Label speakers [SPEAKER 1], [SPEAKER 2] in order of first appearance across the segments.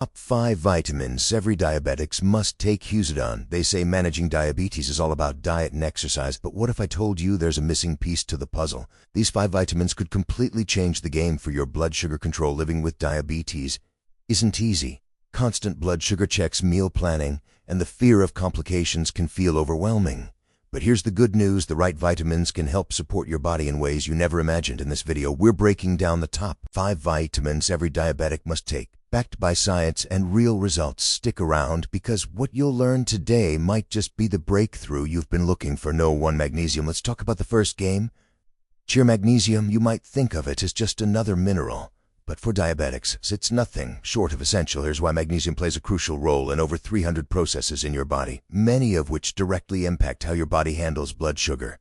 [SPEAKER 1] Top 5 vitamins every diabetic must take. Huzadon. They say managing diabetes is all about diet and exercise, but what if I told you there's a missing piece to the puzzle? These 5 vitamins could completely change the game for your blood sugar control. Living with diabetes isn't easy. Constant blood sugar checks, meal planning, and the fear of complications can feel overwhelming. But here's the good news: the right vitamins can help support your body in ways you never imagined. In this video, we're breaking down the top 5 vitamins every diabetic must take, backed by science and real results. Stick around, because what you'll learn today might just be the breakthrough you've been looking for. No. 1. Magnesium. Let's talk about the first game. Magnesium. You might think of it as just another mineral, but for diabetics, it's nothing short of essential. Here's why. Magnesium plays a crucial role in over 300 processes in your body, many of which directly impact how your body handles blood sugar.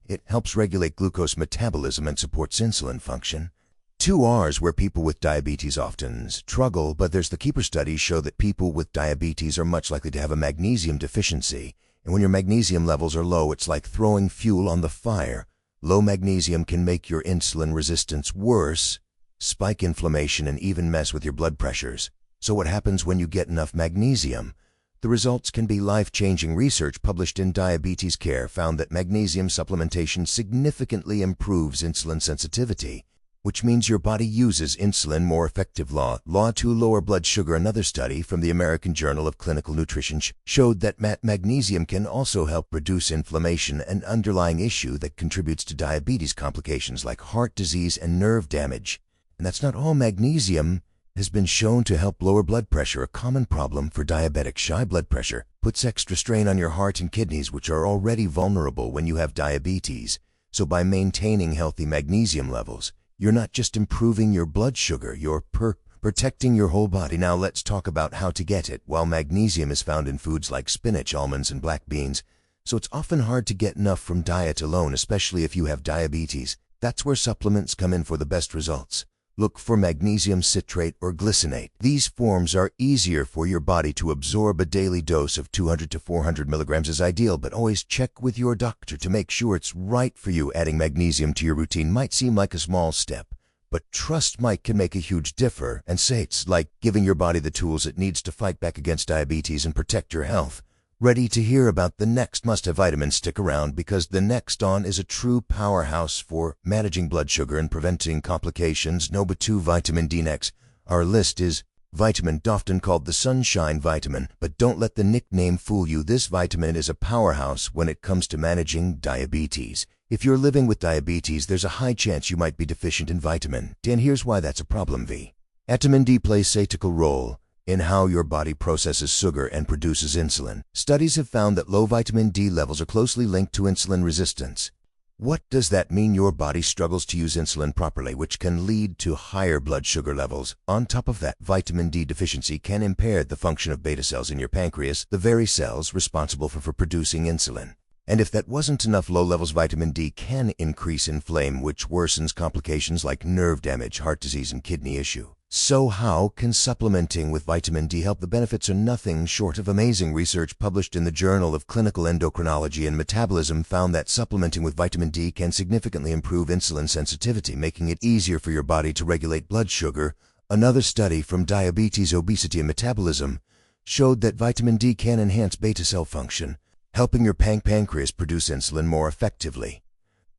[SPEAKER 1] It helps regulate glucose metabolism and supports insulin function. 2 R's, where people with diabetes often struggle, but there's the keeper studies show that people with diabetes are much likely to have a magnesium deficiency. And when your magnesium levels are low, it's like throwing fuel on the fire. Low magnesium can make your insulin resistance worse, spike inflammation, and even mess with your blood pressures. So what happens when you get enough magnesium? The results can be life-changing. Research published in Diabetes Care found that magnesium supplementation significantly improves insulin sensitivity, which means your body uses insulin more effective. Law to lower blood sugar. Another study from the American Journal of Clinical Nutrition showed that magnesium can also help reduce inflammation, an underlying issue that contributes to diabetes complications like heart disease and nerve damage. And that's not all. Magnesium has been shown to help lower blood pressure, a common problem for diabetics. High blood pressure puts extra strain on your heart and kidneys, which are already vulnerable when you have diabetes. So by maintaining healthy magnesium levels, you're not just improving your blood sugar, you're protecting your whole body. Now let's talk about how to get it. While magnesium is found in foods like spinach, almonds, and black beans, so it's often hard to get enough from diet alone, especially if you have diabetes. That's where supplements come in for the best results. Look for magnesium citrate or glycinate. These forms are easier for your body to absorb. A daily dose of 200 to 400 milligrams is ideal, but always check with your doctor to make sure it's right for you. Adding magnesium to your routine might seem like a small step, but trust Mike can make a huge difference. And say it's like giving your body the tools it needs to fight back against diabetes and protect your health. Ready to hear about the next must-have vitamin? Stick around, because the next on is a true powerhouse for managing blood sugar and preventing complications. No. 2. Vitamin D. Next, our list is vitamin D, often called the sunshine vitamin, but don't let the nickname fool you. This vitamin is a powerhouse when it comes to managing diabetes. If you're living with diabetes, there's a high chance you might be deficient in vitamin D, and here's why that's a problem. Vitamin D plays a critical role in how your body processes sugar and produces insulin. Studies have found that low vitamin D levels are closely linked to insulin resistance. What does that mean? Your body struggles to use insulin properly, which can lead to higher blood sugar levels. On top of that, vitamin D deficiency can impair the function of beta cells in your pancreas, the very cells responsible for producing insulin. And if that wasn't enough, low levels of vitamin D can increase inflammation, which worsens complications like nerve damage, heart disease, and kidney issue. So how can supplementing with vitamin D help? The benefits are nothing short of amazing. Research published in the Journal of Clinical Endocrinology and Metabolism found that supplementing with vitamin D can significantly improve insulin sensitivity, making it easier for your body to regulate blood sugar. Another study from Diabetes, Obesity, and Metabolism showed that vitamin D can enhance beta cell function, helping your pancreas produce insulin more effectively.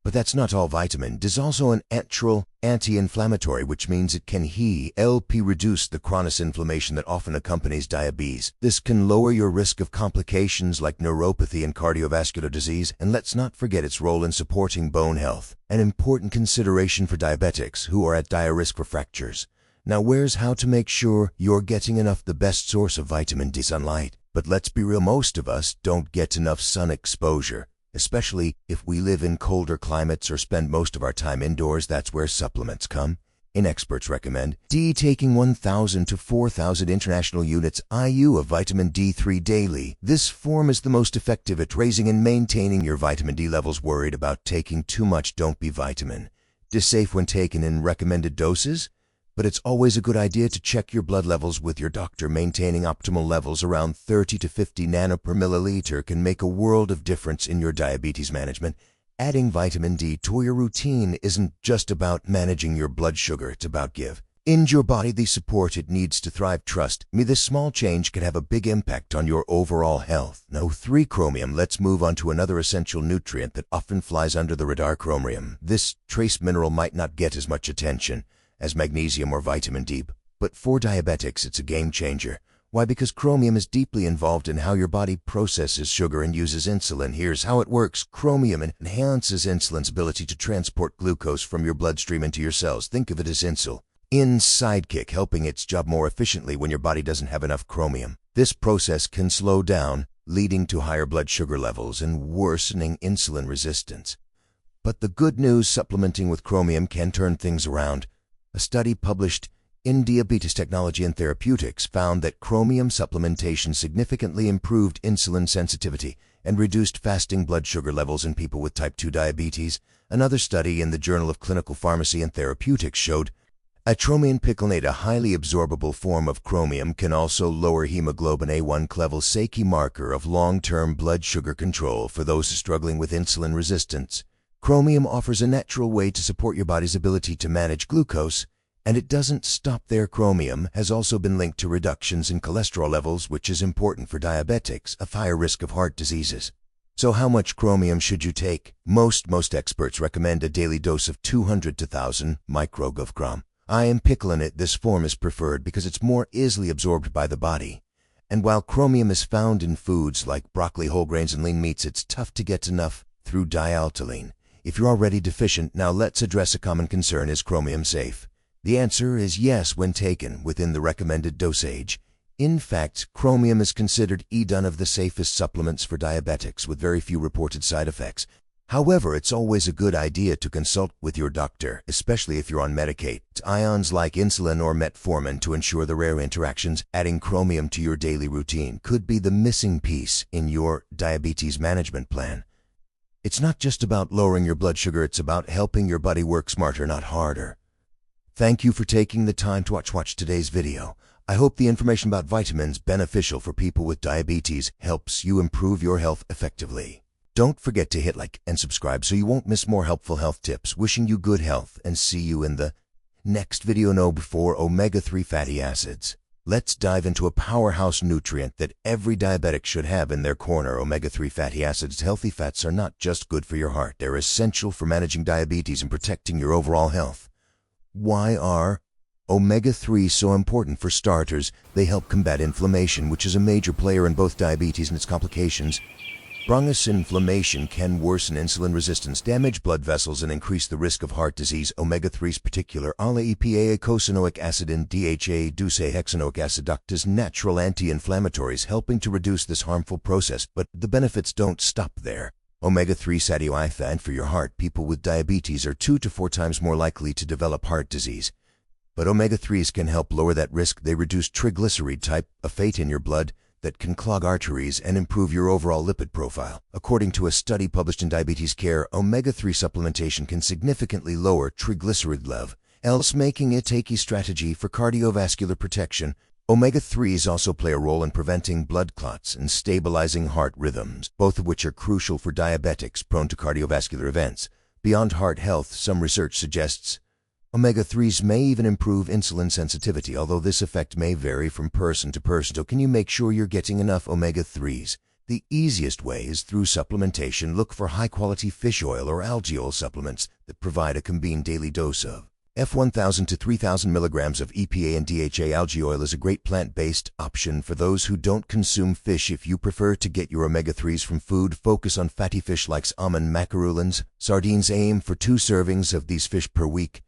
[SPEAKER 1] But that's not all. Vitamin D is also an natural anti-inflammatory, which means it can help reduce the chronic inflammation that often accompanies diabetes. This can lower your risk of complications like neuropathy and cardiovascular disease, and let's not forget its role in supporting bone health, an important consideration for diabetics who are at dire risk for fractures. Now where's how to make sure you're getting enough? The best source of vitamin D: sunlight. But let's be real, most of us don't get enough sun exposure, especially if we live in colder climates or spend most of our time indoors. That's where supplements come in. Experts recommend taking 1,000 to 4,000 international units IU of vitamin D3 daily. This form is the most effective at raising and maintaining your vitamin D levels. Worried about taking too much? Don't be. Vitamin D is safe when taken in recommended doses, but it's always a good idea to check your blood levels with your doctor. Maintaining optimal levels around 30 to 50 nano per milliliter can make a world of difference in your diabetes management. Adding vitamin D to your routine isn't just about managing your blood sugar, it's about in your body the support it needs to thrive. Trust me, this small change can have a big impact on your overall health. No 3 chromium. Let's move on to another essential nutrient that often flies under the radar: chromium. This trace mineral might not get as much attention as magnesium or vitamin D, but for diabetics it's a game changer. Why? Because chromium is deeply involved in how your body processes sugar and uses insulin. Here's how it works. Chromium enhances insulin's ability to transport glucose from your bloodstream into your cells. Think of it as insulin sidekick, helping its job more efficiently when your body doesn't have enough chromium. This process can slow down, leading to higher blood sugar levels and worsening insulin resistance. But the good news: supplementing with chromium can turn things around. A study published in Diabetes Technology and Therapeutics found that chromium supplementation significantly improved insulin sensitivity and reduced fasting blood sugar levels in people with type 2 diabetes. Another study in the Journal of Clinical Pharmacy and Therapeutics showed atromian picolinate, a highly absorbable form of chromium, can also lower hemoglobin A1 levels, a key marker of long-term blood sugar control for those struggling with insulin resistance. Chromium offers a natural way to support your body's ability to manage glucose, and it doesn't stop there. Chromium has also been linked to reductions in cholesterol levels, which is important for diabetics, a higher risk of heart diseases. So how much chromium should you take? Most experts recommend a daily dose of 200 to 1000 microgram. In picolinate, this form is preferred because it's more easily absorbed by the body. And while chromium is found in foods like broccoli, whole grains, and lean meats, it's tough to get enough through dialteline. If you're already deficient, now let's address a common concern: is chromium safe? The answer is yes, when taken within the recommended dosage. In fact, chromium is considered one of the safest supplements for diabetics, with very few reported side effects. However, it's always a good idea to consult with your doctor, especially if you're on medicated ions like insulin or metformin, to ensure the rare interactions. Adding chromium to your daily routine could be the missing piece in your diabetes management plan. It's not just about lowering your blood sugar, it's about helping your body work smarter, not harder. Thank you for taking the time to watch today's video. I hope the information about vitamins beneficial for people with diabetes helps you improve your health effectively. Don't forget to hit like and subscribe so you won't miss more helpful health tips. Wishing you good health, and see you in the next video. No, before omega-3 fatty acids. Let's dive into a powerhouse nutrient that every diabetic should have in their corner: omega-3 fatty acids. Healthy fats are not just good for your heart, they're essential for managing diabetes and protecting your overall health. Why are omega-3 so important? For starters, they help combat inflammation, which is a major player in both diabetes and its complications. Bronchus inflammation can worsen insulin resistance, damage blood vessels, and increase the risk of heart disease. Omega-3's particular EPA, eicosanoic acid, and DHA, docosahexaenoic acid, act as natural anti-inflammatories, helping to reduce this harmful process. But the benefits don't stop there. Omega-3 saturated for your heart. People with diabetes are 2 to 4 times more likely to develop heart disease. But omega-3s can help lower that risk. They reduce triglyceride type, a fat in your blood that can clog arteries, and improve your overall lipid profile. According to a study published in Diabetes Care, omega-3 supplementation can significantly lower triglyceride levels, making it a key strategy for cardiovascular protection. Omega-3s also play a role in preventing blood clots and stabilizing heart rhythms, both of which are crucial for diabetics prone to cardiovascular events. Beyond heart health, some research suggests omega-3s may even improve insulin sensitivity, although this effect may vary from person to person. So can you make sure you're getting enough omega-3s? The easiest way is through supplementation. Look for high-quality fish oil or algae oil supplements that provide a convenient daily dose of 1,000 to 3,000 milligrams of EPA and DHA. Algae oil is a great plant-based option for those who don't consume fish. If you prefer to get your omega-3s from food, focus on fatty fish like salmon, mackerel, sardines. Aim for 2 servings of these fish per week,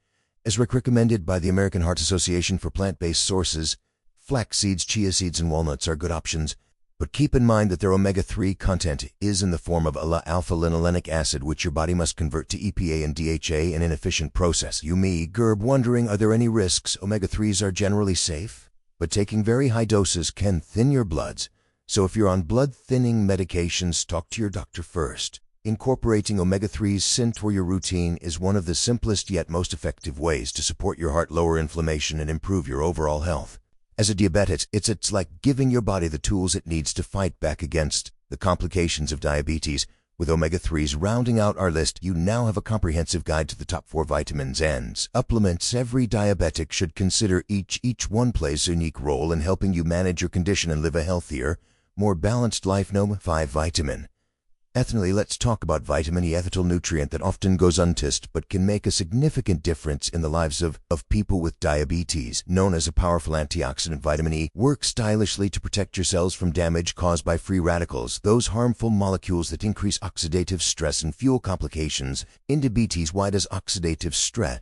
[SPEAKER 1] as recommended by the American Heart Association. For plant-based sources, flax seeds, chia seeds, and walnuts are good options, but keep in mind that their omega-3 content is in the form of alpha-linolenic acid, which your body must convert to EPA and DHA in an efficient process. You may be wondering, are there any risks? Omega-3s are generally safe, but taking very high doses can thin your bloods. So if you're on blood-thinning medications, talk to your doctor first. Incorporating omega-3s into your routine is one of the simplest yet most effective ways to support your heart, lower inflammation, and improve your overall health. As a diabetic, it's like giving your body the tools it needs to fight back against the complications of diabetes. With omega-3s rounding out our list, you now have a comprehensive guide to the top 4 vitamins and supplements every diabetic should consider. Each one plays a unique role in helping you manage your condition and live a healthier, more balanced life. No. 5 vitamin. Ethically, let's talk about vitamin E, ethyl nutrient that often goes unnoticed but can make a significant difference in the lives of people with diabetes. Known as a powerful antioxidant, vitamin E works stylishly to protect your cells from damage caused by free radicals, those harmful molecules that increase oxidative stress and fuel complications in diabetes. Why does oxidative stress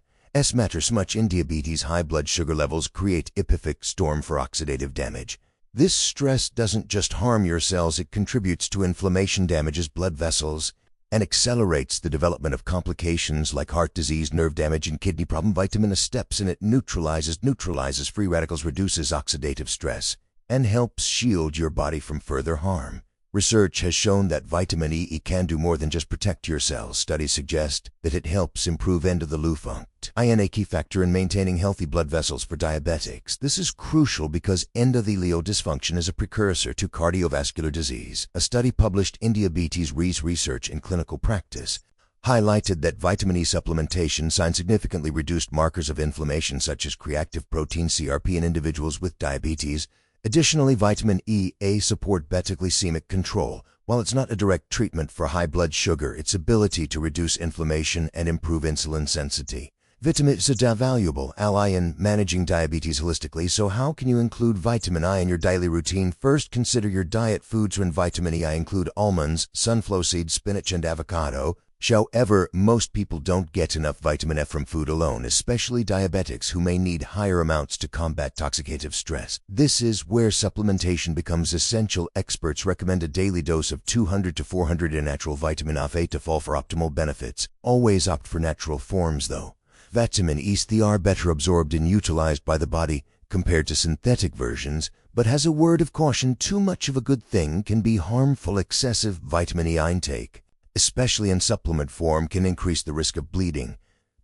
[SPEAKER 1] matter so much in diabetes? High blood sugar levels create a perfect storm for oxidative damage. This stress doesn't just harm your cells, it contributes to inflammation, damages blood vessels, and accelerates the development of complications like heart disease, nerve damage, and kidney problem. Vitamin E steps in. It neutralizes free radicals, reduces oxidative stress, and helps shield your body from further harm. Research has shown that vitamin E can do more than just protect your cells. Studies suggest that it helps improve end-of-the-loop function, a key factor in maintaining healthy blood vessels for diabetics. This is crucial because endothelial dysfunction is a precursor to cardiovascular disease. A study published in Diabetes Research in Clinical Practice highlighted that vitamin E supplementation significantly reduced markers of inflammation such as creatine protein (CRP) in individuals with diabetes. Additionally, vitamin E support beta glycemic control. While it's not a direct treatment for high blood sugar, its ability to reduce inflammation and improve insulin sensitivity. Vitamin E is a valuable ally in managing diabetes holistically. So how can you include vitamin E in your daily routine? First, consider your diet foods. When vitamin E include almonds, sunflower seeds, spinach, and avocado. However, most people don't get enough vitamin E from food alone, especially diabetics who may need higher amounts to combat oxidative stress. This is where supplementation becomes essential. Experts recommend a daily dose of 200 to 400 in natural vitamin E to fall for optimal benefits. Always opt for natural forms though. Vitamin E are better absorbed and utilized by the body compared to synthetic versions, but has a word of caution: too much of a good thing can be harmful. Excessive vitamin E intake, especially in supplement form, can increase the risk of bleeding,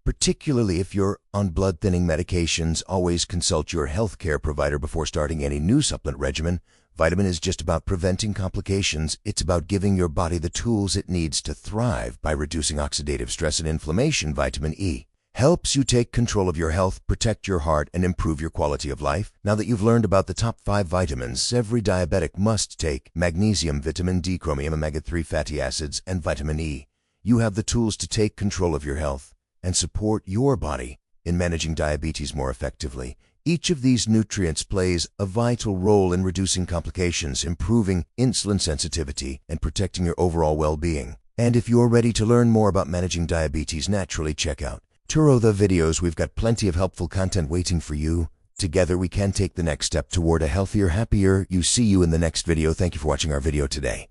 [SPEAKER 1] particularly if you're on blood-thinning medications. Always consult your healthcare provider before starting any new supplement regimen. Vitamin is just about preventing complications. It's about giving your body the tools it needs to thrive by reducing oxidative stress and inflammation. Vitamin E helps you take control of your health, protect your heart, and improve your quality of life. Now that you've learned about the top 5 vitamins every diabetic must take: magnesium, vitamin D, chromium, omega-3 fatty acids, and vitamin E, you have the tools to take control of your health and support your body in managing diabetes more effectively. Each of these nutrients plays a vital role in reducing complications, improving insulin sensitivity, and protecting your overall well-being. And if you're ready to learn more about managing diabetes naturally, check out the videos. We've got plenty of helpful content waiting for you. Together we can take the next step toward a healthier, happier you. See you in the next video. Thank you for watching our video today.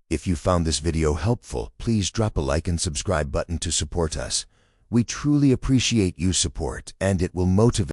[SPEAKER 1] If you found this video helpful, please drop a like and subscribe button to support us. We truly appreciate your support, and it will motivate